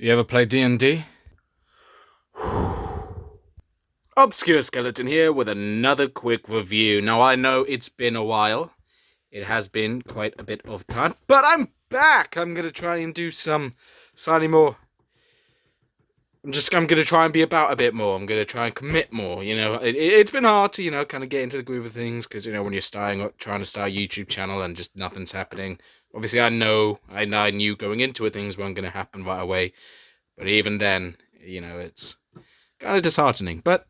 You ever play D&D? Obscure Skeleton here with another quick review. Now I know it's been a while. It has been quite a bit of time, but I'm back. I'm gonna try and do some slightly more. I'm gonna try and be about a bit more. I'm gonna try and commit more. It's been hard to kind of get into the groove of things because when you're trying to start a YouTube channel and just nothing's happening. Obviously, I knew going into it things weren't gonna happen right away, but even then, it's kind of disheartening. But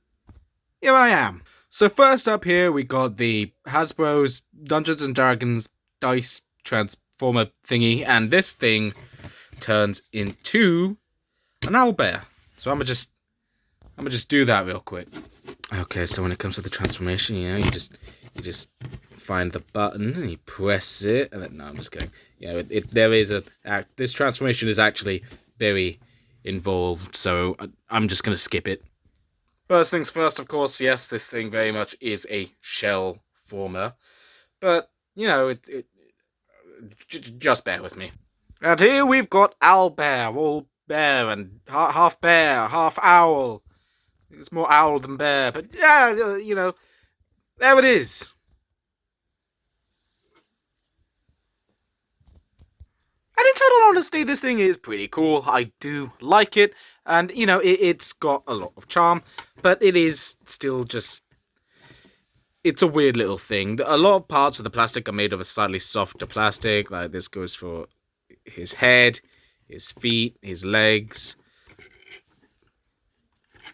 here I am. So first up here, we got the Hasbro's Dungeons and Dragons dice transformer thingy, and this thing turns into an owlbear. So I'm gonna just do that real quick. Okay, so when it comes to the transformation, you just find the button and you press it, and then, no, I'm just kidding. This transformation is actually very involved, so I'm just gonna skip it. First things first, of course, yes, this thing very much is a shell former, but, just bear with me. And here we've got owlbear, all bear, and half bear, half owl. It's more owl than bear, but yeah, there it is. And in total honesty, this thing is pretty cool. I do like it, and, it's got a lot of charm, but it is still just... It's a weird little thing. A lot of parts of the plastic are made of a slightly softer plastic. Like, this goes for his head, his feet, his legs.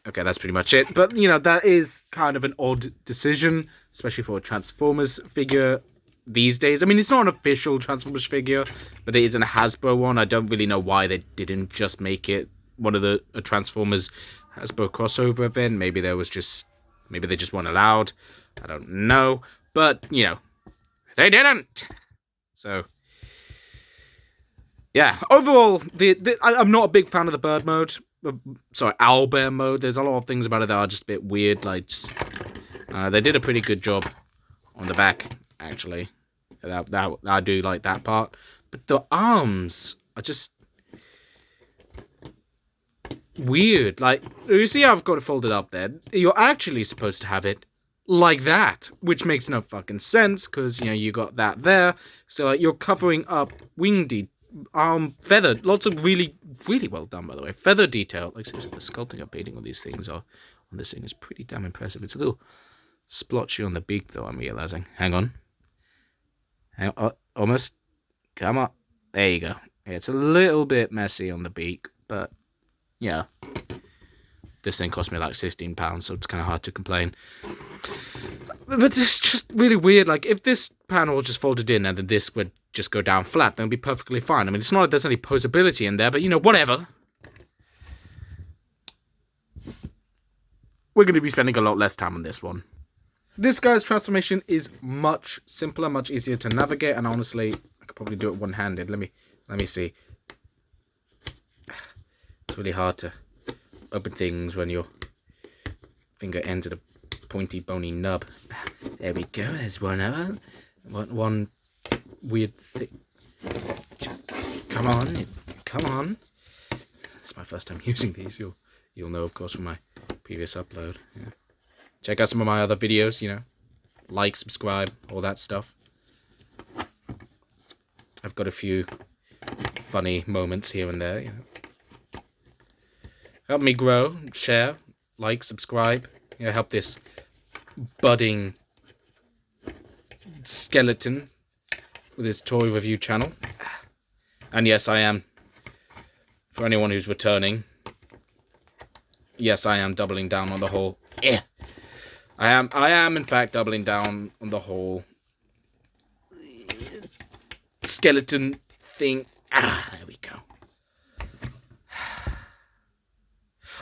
Okay, that's pretty much it. But, that is kind of an odd decision, especially for a Transformers figure these days. I mean, it's not an official Transformers figure, but it is a Hasbro one. I don't really know why they didn't just make it one of the Transformers Hasbro crossover event. Maybe they just weren't allowed. I don't know. But, they didn't. So, yeah. Overall, I'm not a big fan of the bird mode. Sorry, owlbear mode. There's a lot of things about it that are just a bit weird. Like, they did a pretty good job on the back, actually. I do like that part. But the arms are just weird. Like, you see how I've got it folded up there? You're actually supposed to have it like that, which makes no fucking sense, because, you got that there. So, like, you're covering up wing feathered, lots of really, really well done, by the way. Feather detail. Like, seriously, the sculpting and painting on these things on this thing is pretty damn impressive. It's a little splotchy on the beak, though, I'm realizing. Hang on. Almost. Come on. There you go. It's a little bit messy on the beak, but, yeah. This thing cost me like £16, so it's kind of hard to complain. But it's just really weird. Like, if this panel just folded in and then this would just go down flat, then it'd be perfectly fine. I mean, it's not like there's any posability in there, but, whatever. We're going to be spending a lot less time on this one. This guy's transformation is much simpler, much easier to navigate, and honestly, I could probably do it one-handed. Let me see. It's really hard to open things when your finger ends at a pointy, bony nub. There we go. There's one weird thing. Come on. It's my first time using these. You'll know, of course, from my previous upload. Yeah. Check out some of my other videos. Like, subscribe, all that stuff. I've got a few funny moments here and there. Help me grow, share, like, subscribe. Help this budding skeleton with his toy review channel. And yes, I am, for anyone who's returning, yes, I am doubling down on the whole. I am in fact doubling down on the whole skeleton thing. There we go.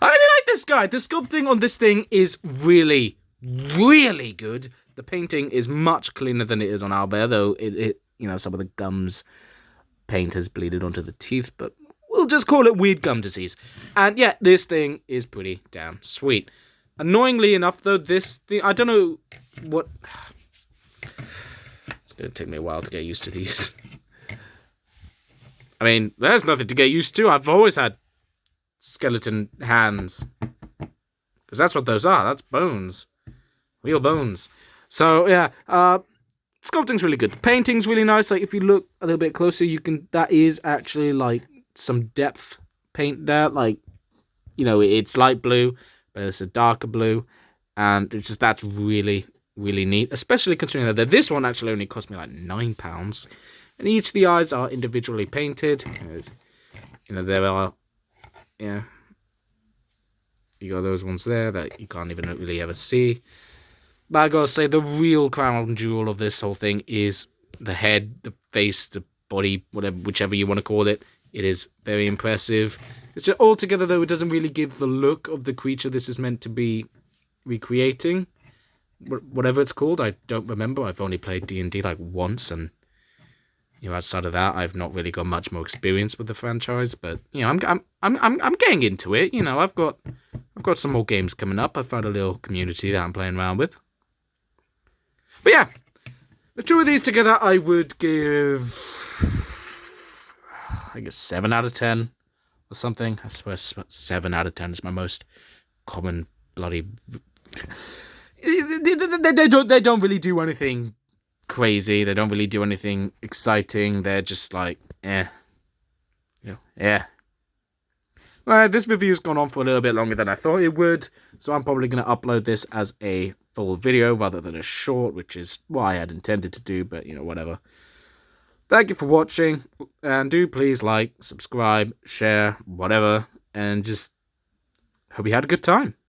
I really like this guy. The sculpting on this thing is really, really good. The painting is much cleaner than it is on owlbear, though some of the gums paint has bleeded onto the teeth, but we'll just call it weird gum disease. And yeah, this thing is pretty damn sweet. Annoyingly enough, though, this thing, I don't know what... It's going to take me a while to get used to these. I mean, there's nothing to get used to. I've always had skeleton hands. Because that's what those are. That's bones. Real bones. So, yeah. Sculpting's really good. The painting's really nice. Like, if you look a little bit closer, that is actually, like, some depth paint there. Like, it's light blue, but it's a darker blue. And that's really, really neat. Especially considering that this one actually only cost me, like, £9. And each of the eyes are individually painted. There are, yeah. You got those ones there that you can't even really ever see. But I gotta say, the real crown jewel of this whole thing is the head, the face, the body, whichever you want to call it. It is very impressive. It's just altogether, though, it doesn't really give the look of the creature this is meant to be recreating. Whatever it's called, I don't remember. I've only played D&D like once, and outside of that, I've not really got much more experience with the franchise. But I'm getting into it. I've got some more games coming up. I found a little community that I'm playing around with. But yeah, the two of these together, I would give, I guess, 7 out of 10 or something. I swear 7 out of 10 is my most common bloody. They don't really do anything crazy. They don't really do anything exciting. They're just like, eh. Yeah. Well, this review's gone on for a little bit longer than I thought it would, so I'm probably going to upload this as a full video rather than a short, which is what I had intended to do, but, whatever. Thank you for watching, and do please like, subscribe, share, whatever, and just hope you had a good time.